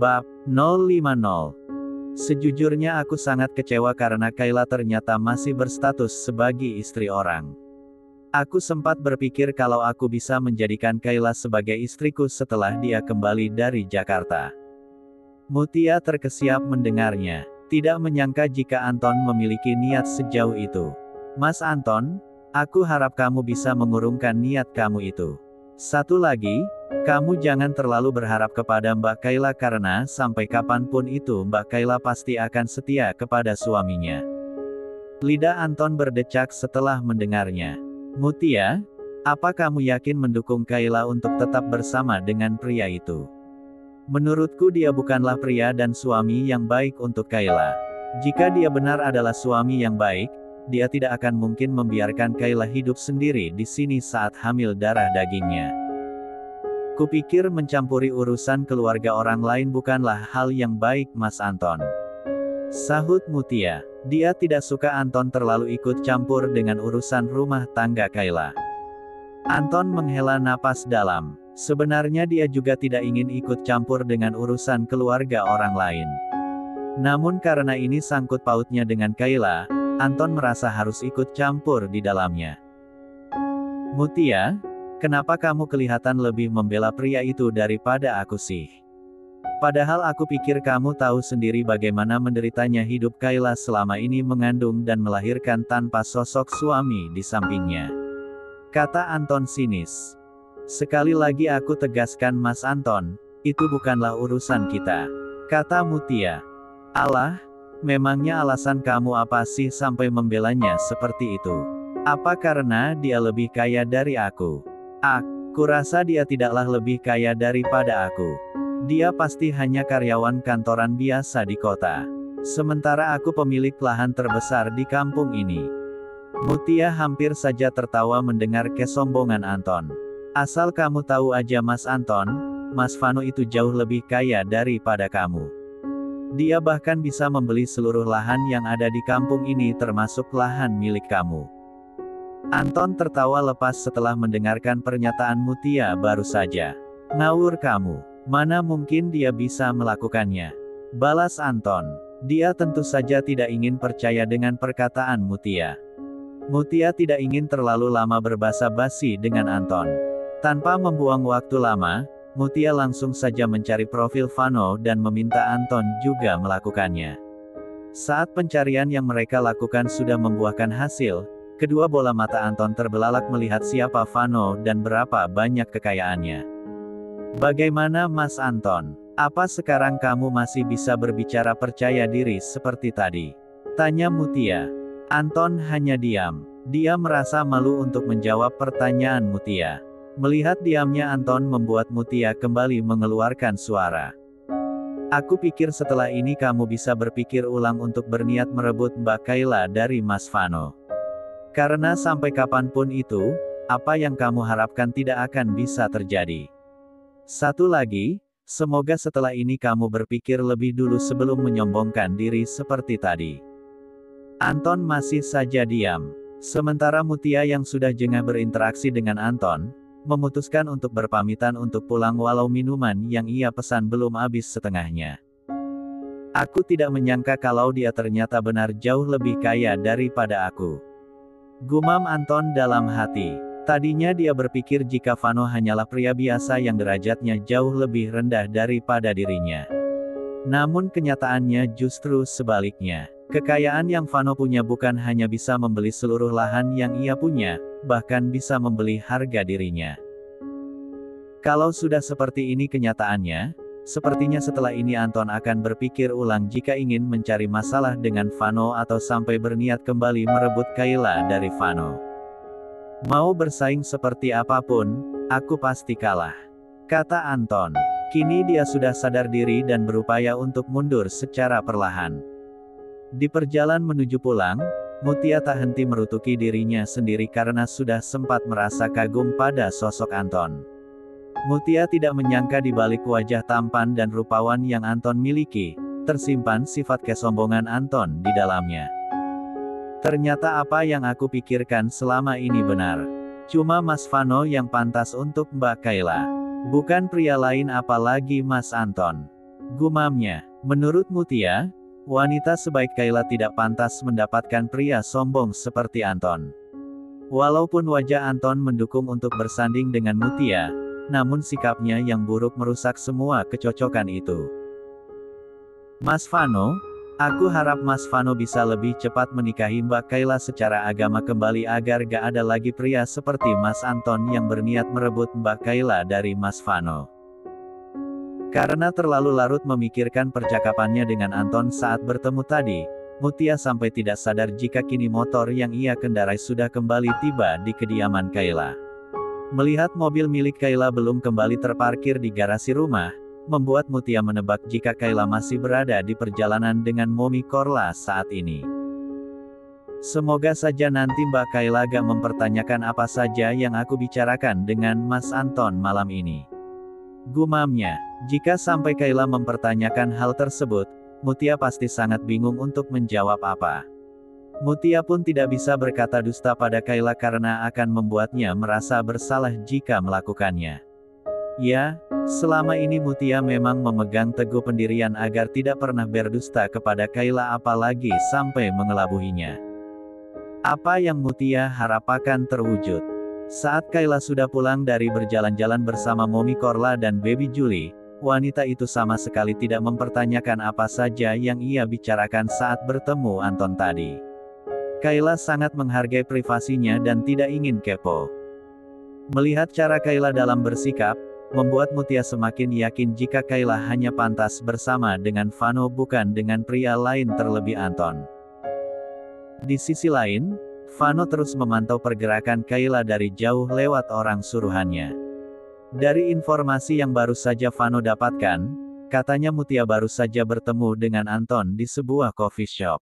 Bab 050. Sejujurnya aku sangat kecewa karena Kayla ternyata masih berstatus sebagai istri orang. Aku sempat berpikir kalau aku bisa menjadikan Kayla sebagai istriku setelah dia kembali dari Jakarta. Mutia terkesiap mendengarnya. Tidak menyangka jika Anton memiliki niat sejauh itu. Mas Anton, aku harap kamu bisa mengurungkan niat kamu itu. Satu lagi, kamu jangan terlalu berharap kepada Mbak Kayla karena sampai kapanpun itu Mbak Kayla pasti akan setia kepada suaminya. Lidah Anton berdecak setelah mendengarnya. Mutia, apa kamu yakin mendukung Kayla untuk tetap bersama dengan pria itu? Menurutku dia bukanlah pria dan suami yang baik untuk Kayla. Jika dia benar adalah suami yang baik, dia tidak akan mungkin membiarkan Kayla hidup sendiri di sini saat hamil darah dagingnya. Kupikir mencampuri urusan keluarga orang lain bukanlah hal yang baik Mas Anton. Sahut Mutia. Dia tidak suka Anton terlalu ikut campur dengan urusan rumah tangga Kayla. Anton menghela napas dalam. Sebenarnya dia juga tidak ingin ikut campur dengan urusan keluarga orang lain. Namun karena ini sangkut pautnya dengan Kayla, Anton merasa harus ikut campur di dalamnya. Mutia, kenapa kamu kelihatan lebih membela pria itu daripada aku sih? Padahal aku pikir kamu tahu sendiri bagaimana menderitanya hidup Kayla selama ini mengandung dan melahirkan tanpa sosok suami di sampingnya. Kata Anton sinis. Sekali lagi aku tegaskan Mas Anton, itu bukanlah urusan kita. Kata Mutia. Alah, memangnya alasan kamu apa sih sampai membelanya seperti itu? Apa karena dia lebih kaya dari aku? Aku rasa dia tidaklah lebih kaya daripada aku. Dia pasti hanya karyawan kantoran biasa di kota. Sementara aku pemilik lahan terbesar di kampung ini. Mutia hampir saja tertawa mendengar kesombongan Anton. Asal kamu tahu aja Mas Anton, Mas Vano itu jauh lebih kaya daripada kamu. Dia bahkan bisa membeli seluruh lahan yang ada di kampung ini termasuk lahan milik kamu. Anton tertawa lepas setelah mendengarkan pernyataan Mutia baru saja. Ngawur kamu, mana mungkin dia bisa melakukannya? Balas Anton. Dia tentu saja tidak ingin percaya dengan perkataan Mutia. Mutia tidak ingin terlalu lama berbasa-basi dengan Anton. Tanpa membuang waktu lama, Mutia langsung saja mencari profil Vano dan meminta Anton juga melakukannya. Saat pencarian yang mereka lakukan sudah membuahkan hasil, kedua bola mata Anton terbelalak melihat siapa Vano dan berapa banyak kekayaannya. Bagaimana Mas Anton? Apa sekarang kamu masih bisa berbicara percaya diri seperti tadi? Tanya Mutia. Anton hanya diam. Dia merasa malu untuk menjawab pertanyaan Mutia. Melihat diamnya Anton membuat Mutia kembali mengeluarkan suara. Aku pikir setelah ini kamu bisa berpikir ulang untuk berniat merebut Mbak Kayla dari Mas Vano. Karena sampai kapanpun itu, apa yang kamu harapkan tidak akan bisa terjadi. Satu lagi, semoga setelah ini kamu berpikir lebih dulu sebelum menyombongkan diri seperti tadi. Anton masih saja diam. Sementara Mutia yang sudah jengah berinteraksi dengan Anton, memutuskan untuk berpamitan untuk pulang walau minuman yang ia pesan belum habis setengahnya. Aku tidak menyangka kalau dia ternyata benar jauh lebih kaya daripada aku. Gumam Anton dalam hati. Tadinya dia berpikir jika Vano hanyalah pria biasa yang derajatnya jauh lebih rendah daripada dirinya. Namun kenyataannya justru sebaliknya. Kekayaan yang Vano punya bukan hanya bisa membeli seluruh lahan yang ia punya, bahkan bisa membeli harga dirinya. Kalau sudah seperti ini kenyataannya, sepertinya setelah ini Anton akan berpikir ulang jika ingin mencari masalah dengan Vano atau sampai berniat kembali merebut Kayla dari Vano. Mau bersaing seperti apapun, aku pasti kalah. Kata Anton. Kini dia sudah sadar diri dan berupaya untuk mundur secara perlahan. Di perjalanan menuju pulang, Mutia tak henti merutuki dirinya sendiri karena sudah sempat merasa kagum pada sosok Anton. Mutia tidak menyangka di balik wajah tampan dan rupawan yang Anton miliki, tersimpan sifat kesombongan Anton di dalamnya. Ternyata apa yang aku pikirkan selama ini benar. Cuma Mas Vano yang pantas untuk Mbak Kayla. Bukan pria lain apalagi Mas Anton. Gumamnya. Menurut Mutia, wanita sebaik Kayla tidak pantas mendapatkan pria sombong seperti Anton. Walaupun wajah Anton mendukung untuk bersanding dengan Mutia, namun sikapnya yang buruk merusak semua kecocokan itu. Mas Vano, aku harap Mas Vano bisa lebih cepat menikahi Mbak Kayla secara agama kembali agar gak ada lagi pria seperti Mas Anton yang berniat merebut Mbak Kayla dari Mas Vano. Karena terlalu larut memikirkan percakapannya dengan Anton saat bertemu tadi, Mutia sampai tidak sadar jika kini motor yang ia kendarai sudah kembali tiba di kediaman Kayla. Melihat mobil milik Kayla belum kembali terparkir di garasi rumah, membuat Mutia menebak jika Kayla masih berada di perjalanan dengan Momi Korla saat ini. Semoga saja nanti Mbak Kayla gak mempertanyakan apa saja yang aku bicarakan dengan Mas Anton malam ini. Gumamnya, jika sampai Kayla mempertanyakan hal tersebut, Mutia pasti sangat bingung untuk menjawab apa. Mutia pun tidak bisa berkata dusta pada Kayla karena akan membuatnya merasa bersalah jika melakukannya. Ya, selama ini Mutia memang memegang teguh pendirian agar tidak pernah berdusta kepada Kayla apalagi sampai mengelabuhinya. Apa yang Mutia harapkan terwujud. Saat Kayla sudah pulang dari berjalan-jalan bersama Momi Korla dan Baby Julie, wanita itu sama sekali tidak mempertanyakan apa saja yang ia bicarakan saat bertemu Anton tadi. Kayla sangat menghargai privasinya dan tidak ingin kepo. Melihat cara Kayla dalam bersikap, membuat Mutia semakin yakin jika Kayla hanya pantas bersama dengan Vano bukan dengan pria lain terlebih Anton. Di sisi lain, Vano terus memantau pergerakan Kayla dari jauh lewat orang suruhannya. Dari informasi yang baru saja Vano dapatkan, katanya Mutia baru saja bertemu dengan Anton di sebuah coffee shop.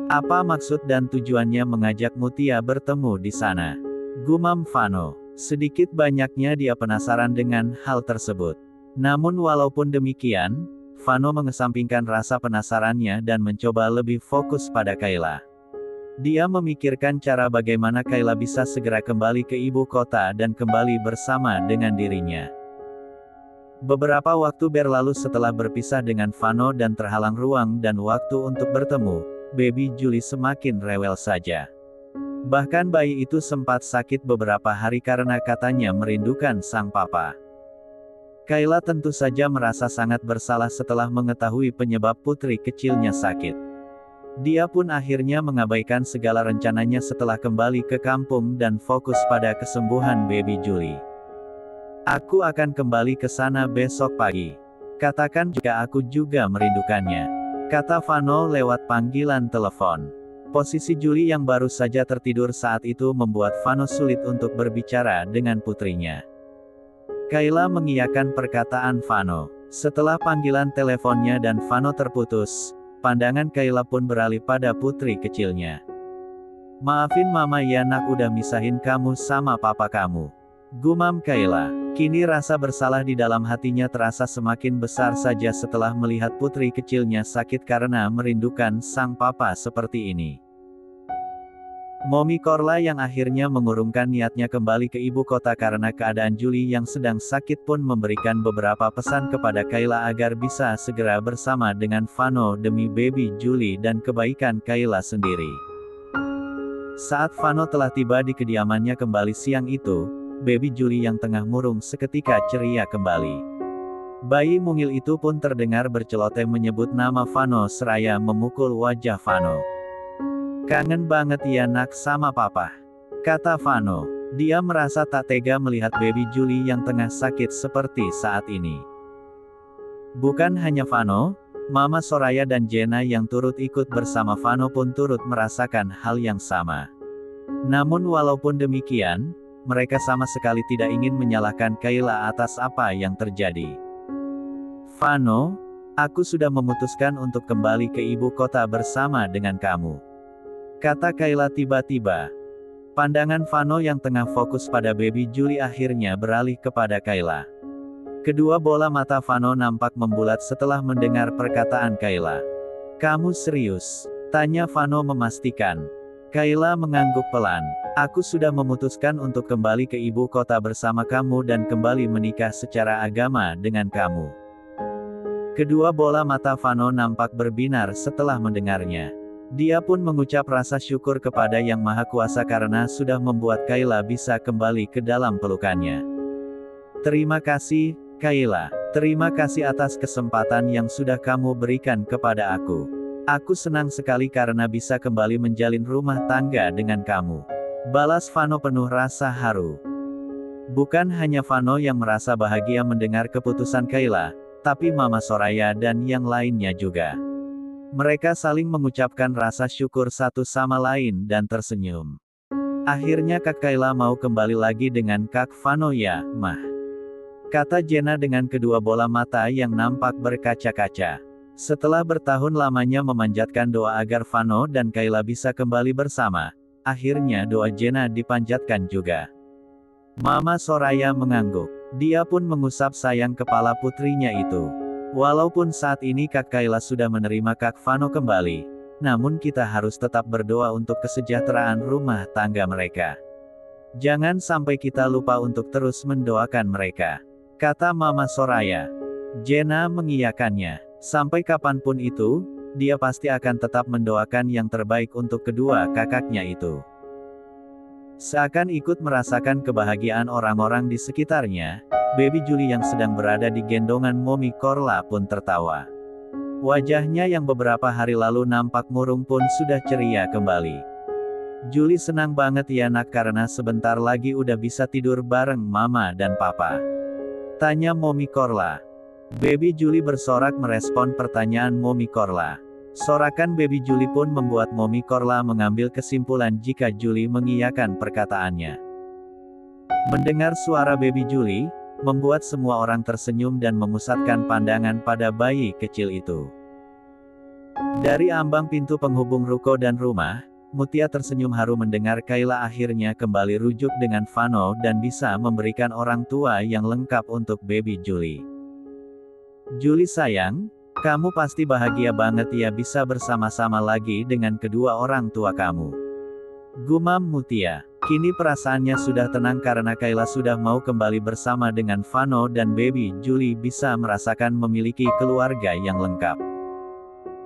Apa maksud dan tujuannya mengajak Mutia bertemu di sana? Gumam Vano. Sedikit banyaknya dia penasaran dengan hal tersebut. Namun walaupun demikian, Vano mengesampingkan rasa penasarannya dan mencoba lebih fokus pada Kayla. Dia memikirkan cara bagaimana Kayla bisa segera kembali ke ibu kota dan kembali bersama dengan dirinya. Beberapa waktu berlalu setelah berpisah dengan Vano dan terhalang ruang dan waktu untuk bertemu, Baby Julie semakin rewel saja. Bahkan bayi itu sempat sakit beberapa hari karena katanya merindukan sang papa. Kayla tentu saja merasa sangat bersalah setelah mengetahui penyebab putri kecilnya sakit. Dia pun akhirnya mengabaikan segala rencananya setelah kembali ke kampung dan fokus pada kesembuhan Baby Julie. Aku akan kembali ke sana besok pagi. Katakan jika aku juga merindukannya, kata Vano lewat panggilan telepon. Posisi Julie yang baru saja tertidur saat itu membuat Vano sulit untuk berbicara dengan putrinya. Kayla mengiyakan perkataan Vano. Setelah panggilan teleponnya dan Vano terputus, pandangan Kayla pun beralih pada putri kecilnya. Maafin mama ya nak udah misahin kamu sama papa kamu. Gumam Kayla. Kini rasa bersalah di dalam hatinya terasa semakin besar saja setelah melihat putri kecilnya sakit karena merindukan sang papa seperti ini. Momi Korla yang akhirnya mengurungkan niatnya kembali ke ibu kota karena keadaan Julie yang sedang sakit pun memberikan beberapa pesan kepada Kayla agar bisa segera bersama dengan Vano demi Baby Julie dan kebaikan Kayla sendiri. Saat Vano telah tiba di kediamannya kembali siang itu, Baby Julie yang tengah murung seketika ceria kembali. Bayi mungil itu pun terdengar berceloteh menyebut nama Vano seraya memukul wajah Vano. Kangen banget ya nak sama papa, kata Vano. Dia merasa tak tega melihat Baby Julie yang tengah sakit seperti saat ini. Bukan hanya Vano, Mama Soraya dan Jenna yang turut ikut bersama Vano pun turut merasakan hal yang sama. Namun walaupun demikian, mereka sama sekali tidak ingin menyalahkan Kayla atas apa yang terjadi. Vano, aku sudah memutuskan untuk kembali ke ibu kota bersama dengan kamu, kata Kayla tiba-tiba. Pandangan Vano yang tengah fokus pada Baby Julie akhirnya beralih kepada Kayla. Kedua bola mata Vano nampak membulat setelah mendengar perkataan Kayla. Kamu serius? Tanya Vano memastikan. Kayla mengangguk pelan. Aku sudah memutuskan untuk kembali ke ibu kota bersama kamu dan kembali menikah secara agama dengan kamu. Kedua bola mata Vano nampak berbinar setelah mendengarnya. Dia pun mengucap rasa syukur kepada Yang Maha Kuasa karena sudah membuat Kayla bisa kembali ke dalam pelukannya. Terima kasih, Kayla. Terima kasih atas kesempatan yang sudah kamu berikan kepada aku. Aku senang sekali karena bisa kembali menjalin rumah tangga dengan kamu. Balas Vano penuh rasa haru. Bukan hanya Vano yang merasa bahagia mendengar keputusan Kayla, tapi Mama Soraya dan yang lainnya juga. Mereka saling mengucapkan rasa syukur satu sama lain dan tersenyum. Akhirnya Kak Kayla mau kembali lagi dengan Kak Vano ya, Mah. Kata Jenna dengan kedua bola mata yang nampak berkaca-kaca. Setelah bertahun lamanya memanjatkan doa agar Vano dan Kayla bisa kembali bersama, akhirnya doa Jenna dipanjatkan juga. Mama Soraya mengangguk. Dia pun mengusap sayang kepala putrinya itu. Walaupun saat ini Kak Kayla sudah menerima Kak Vano kembali, namun kita harus tetap berdoa untuk kesejahteraan rumah tangga mereka. Jangan sampai kita lupa untuk terus mendoakan mereka, kata Mama Soraya. Jenna mengiyakannya. Sampai kapanpun itu, dia pasti akan tetap mendoakan yang terbaik untuk kedua kakaknya itu. Seakan ikut merasakan kebahagiaan orang-orang di sekitarnya, Baby Julie yang sedang berada di gendongan Mommy Korla pun tertawa. Wajahnya yang beberapa hari lalu nampak murung pun sudah ceria kembali. Julie senang banget ya nak karena sebentar lagi udah bisa tidur bareng Mama dan Papa. Tanya Mommy Korla. Baby Julie bersorak merespon pertanyaan Mommy Korla. Sorakan Baby Julie pun membuat Mommy Korla mengambil kesimpulan jika Julie mengiyakan perkataannya. Mendengar suara Baby Julie, membuat semua orang tersenyum dan memusatkan pandangan pada bayi kecil itu. Dari ambang pintu penghubung ruko dan rumah, Mutia tersenyum haru mendengar Kayla akhirnya kembali rujuk dengan Vano dan bisa memberikan orang tua yang lengkap untuk Baby Julie. Julie sayang, kamu pasti bahagia banget ya bisa bersama-sama lagi dengan kedua orang tua kamu. Gumam Mutia. Kini perasaannya sudah tenang karena Kayla sudah mau kembali bersama dengan Vano dan Baby Julie bisa merasakan memiliki keluarga yang lengkap.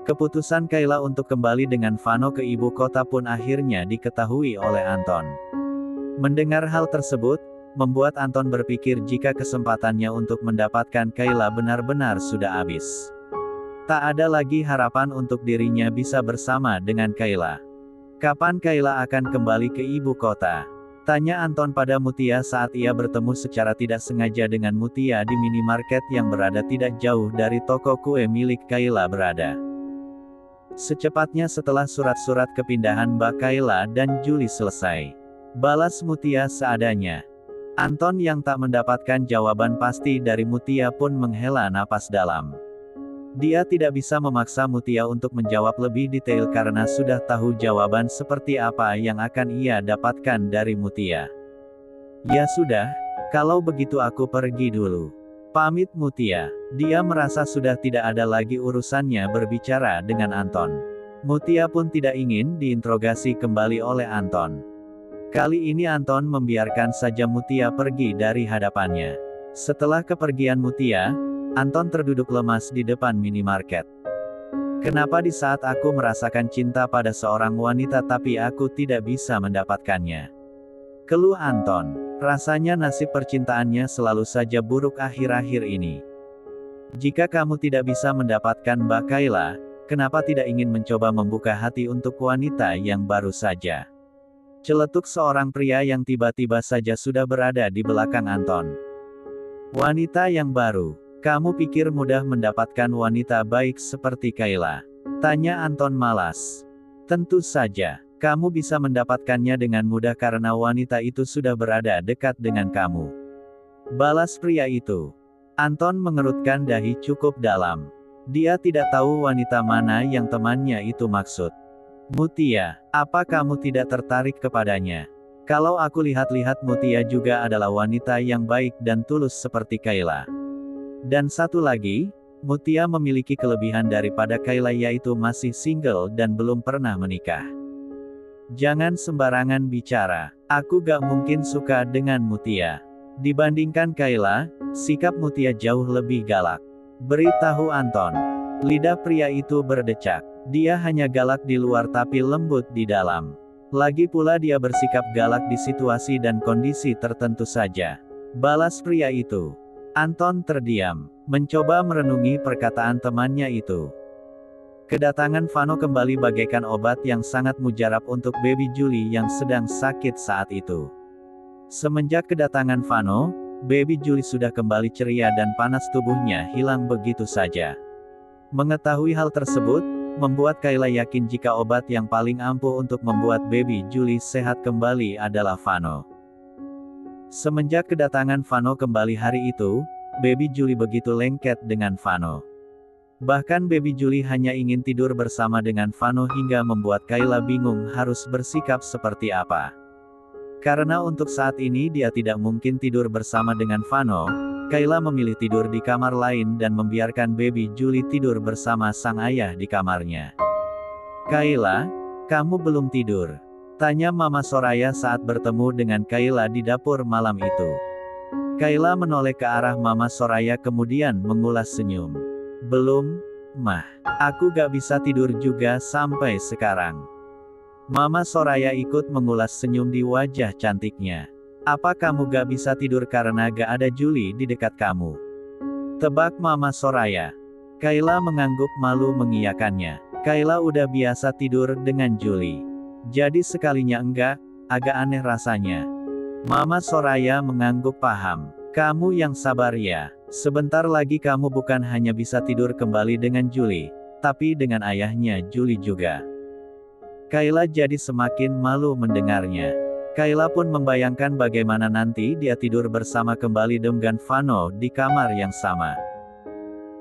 Keputusan Kayla untuk kembali dengan Vano ke ibu kota pun akhirnya diketahui oleh Anton. Mendengar hal tersebut, membuat Anton berpikir jika kesempatannya untuk mendapatkan Kayla benar-benar sudah habis. Tak ada lagi harapan untuk dirinya bisa bersama dengan Kayla. Kapan Kayla akan kembali ke ibu kota? Tanya Anton pada Mutia saat ia bertemu secara tidak sengaja dengan Mutia di minimarket yang berada tidak jauh dari toko kue milik Kayla berada. Secepatnya setelah surat-surat kepindahan Mbak Kayla dan Julie selesai, balas Mutia seadanya. Anton yang tak mendapatkan jawaban pasti dari Mutia pun menghela napas dalam. Dia tidak bisa memaksa Mutia untuk menjawab lebih detail karena sudah tahu jawaban seperti apa yang akan ia dapatkan dari Mutia. Ya sudah, kalau begitu aku pergi dulu. Pamit Mutia. Dia merasa sudah tidak ada lagi urusannya berbicara dengan Anton. Mutia pun tidak ingin diinterogasi kembali oleh Anton. Kali ini Anton membiarkan saja Mutia pergi dari hadapannya. Setelah kepergian Mutia, Anton terduduk lemas di depan minimarket. Kenapa di saat aku merasakan cinta pada seorang wanita tapi aku tidak bisa mendapatkannya? Keluh Anton. Rasanya nasib percintaannya selalu saja buruk akhir-akhir ini. Jika kamu tidak bisa mendapatkan Mbak Kayla, kenapa tidak ingin mencoba membuka hati untuk wanita yang baru saja? Celetuk seorang pria yang tiba-tiba saja sudah berada di belakang Anton. Wanita yang baru. Kamu pikir mudah mendapatkan wanita baik seperti Kayla? Tanya Anton malas. Tentu saja, kamu bisa mendapatkannya dengan mudah karena wanita itu sudah berada dekat dengan kamu. Balas pria itu. Anton mengerutkan dahi cukup dalam. Dia tidak tahu wanita mana yang temannya itu maksud. Mutia, apa kamu tidak tertarik kepadanya? Kalau aku lihat-lihat Mutia juga adalah wanita yang baik dan tulus seperti Kayla. Dan satu lagi, Mutia memiliki kelebihan daripada Kayla yaitu masih single dan belum pernah menikah. Jangan sembarangan bicara, aku gak mungkin suka dengan Mutia. Dibandingkan Kayla, sikap Mutia jauh lebih galak. Beritahu Anton. Lidah pria itu berdecak. Dia hanya galak di luar tapi lembut di dalam. Lagi pula dia bersikap galak di situasi dan kondisi tertentu saja. Balas pria itu. Anton terdiam, mencoba merenungi perkataan temannya itu. Kedatangan Vano kembali bagaikan obat yang sangat mujarab untuk baby Julie yang sedang sakit saat itu. Semenjak kedatangan Vano, baby Julie sudah kembali ceria dan panas tubuhnya hilang begitu saja. Mengetahui hal tersebut, membuat Kayla yakin jika obat yang paling ampuh untuk membuat baby Julie sehat kembali adalah Vano. Semenjak kedatangan Vano kembali hari itu, baby Julie begitu lengket dengan Vano. Bahkan baby Julie hanya ingin tidur bersama dengan Vano hingga membuat Kayla bingung harus bersikap seperti apa. Karena untuk saat ini dia tidak mungkin tidur bersama dengan Vano, Kayla memilih tidur di kamar lain dan membiarkan baby Julie tidur bersama sang ayah di kamarnya. "Kayla, kamu belum tidur?" tanya Mama Soraya saat bertemu dengan Kayla di dapur malam itu. Kayla menoleh ke arah Mama Soraya kemudian mengulas senyum. "Belum, Mah. Aku gak bisa tidur juga sampai sekarang." Mama Soraya ikut mengulas senyum di wajah cantiknya. "Apa kamu gak bisa tidur karena gak ada Julie di dekat kamu?" tebak Mama Soraya. Kayla mengangguk malu mengiyakannya. Kayla udah biasa tidur dengan Julie. Jadi sekalinya enggak, agak aneh rasanya. Mama Soraya mengangguk paham. "Kamu yang sabar ya. Sebentar lagi kamu bukan hanya bisa tidur kembali dengan Julie, tapi dengan ayahnya Julie juga." Kayla jadi semakin malu mendengarnya. Kayla pun membayangkan bagaimana nanti dia tidur bersama kembali dengan Vano di kamar yang sama.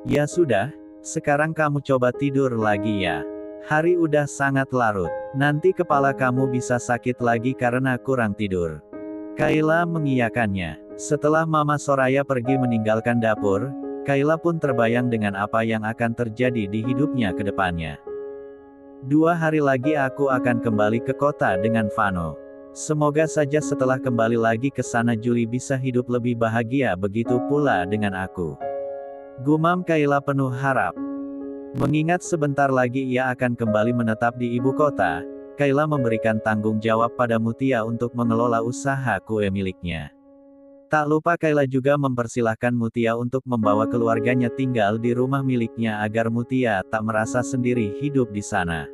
"Ya sudah, sekarang kamu coba tidur lagi ya. Hari udah sangat larut. Nanti kepala kamu bisa sakit lagi karena kurang tidur." Kayla mengiyakannya. Setelah Mama Soraya pergi meninggalkan dapur, Kayla pun terbayang dengan apa yang akan terjadi di hidupnya ke depannya. 2 hari lagi aku akan kembali ke kota dengan Vano. Semoga saja setelah kembali lagi ke sana Julie bisa hidup lebih bahagia, begitu pula dengan aku. Gumam Kayla penuh harap. Mengingat sebentar lagi ia akan kembali menetap di ibu kota, Kayla memberikan tanggung jawab pada Mutia untuk mengelola usaha kue miliknya. Tak lupa Kayla juga mempersilahkan Mutia untuk membawa keluarganya tinggal di rumah miliknya agar Mutia tak merasa sendiri hidup di sana.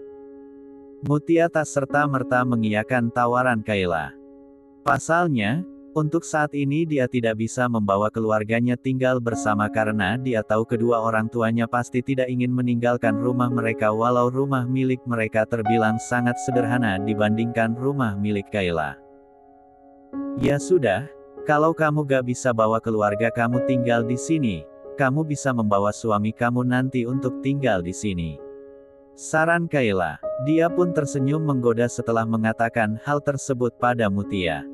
Mutia tak serta-merta mengiyakan tawaran Kayla. Pasalnya, untuk saat ini dia tidak bisa membawa keluarganya tinggal bersama karena dia tahu kedua orang tuanya pasti tidak ingin meninggalkan rumah mereka walau rumah milik mereka terbilang sangat sederhana dibandingkan rumah milik Kayla. "Ya sudah, kalau kamu gak bisa bawa keluarga kamu tinggal di sini, kamu bisa membawa suami kamu nanti untuk tinggal di sini," saran Kayla. Dia pun tersenyum menggoda setelah mengatakan hal tersebut pada Mutia.